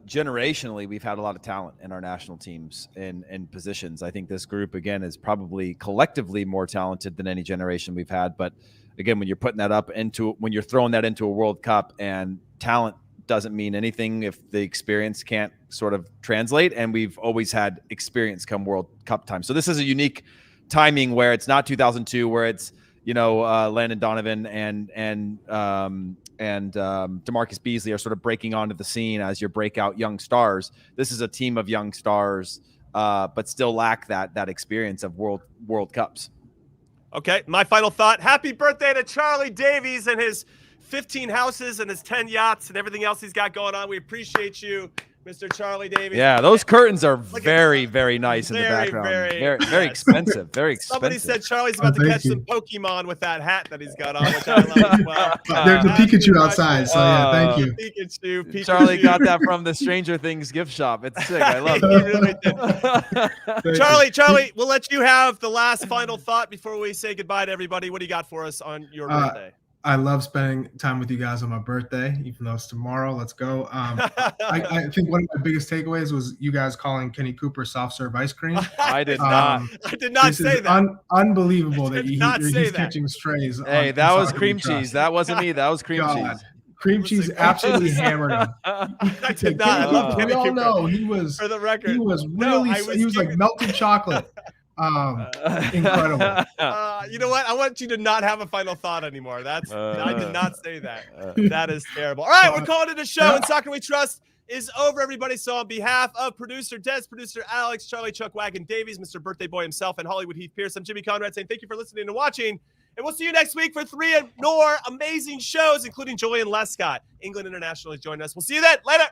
generationally we've had a lot of talent in our national teams in positions. I think this group again is probably collectively more talented than any generation we've had. But again, when you're putting that when you're throwing that into a World Cup, and talent doesn't mean anything if the experience can't sort of translate. And we've always had experience come World Cup time. So this is a unique timing where it's not 2002, where it's, Landon Donovan and DeMarcus Beasley are sort of breaking onto the scene as your breakout young stars. This is a team of young stars, but still lack that experience of World Cups. Okay, my final thought. Happy birthday to Charlie Davies and his 15 houses and his 10 yachts and everything else he's got going on. We appreciate you, Mr. Charlie Davies. Yeah, those curtains are very, very nice in the background. Very expensive. Very expensive. Somebody said Charlie's about to catch some Pokemon with that hat that he's got on, which I love as well. There's a Pikachu outside, so yeah, thank you. Pikachu. Charlie got that from the Stranger Things gift shop. It's sick. I love it. He really did. Charlie, we'll let you have the last final thought before we say goodbye to everybody. What do you got for us on your birthday? I love spending time with you guys on my birthday, even though it's tomorrow. Let's go. I think one of my biggest takeaways was you guys calling Kenny Cooper soft serve ice cream. I did not. I did not say that. Unbelievable that he's catching strays. Hey, that was cream cheese. That wasn't me. That was cream cheese. Cream cheese absolutely hammered him. I did not. I love Kenny Cooper. We all know he was. For the record, he was really. He was like melted chocolate. Incredible. You know what? I want you to not have a final thought anymore. I did not say that. That is terrible. All right, we're calling it a show, and Soccer We Trust is over, everybody. So on behalf of producer Des, producer Alex, Charlie Chuck Wagon Davies, Mr. Birthday Boy himself, and Hollywood Heath Pearce, I'm Jimmy Conrad saying thank you for listening and watching. And we'll see you next week for 3 more amazing shows, including Julian Lescott. England International is joining us. We'll see you then. Later.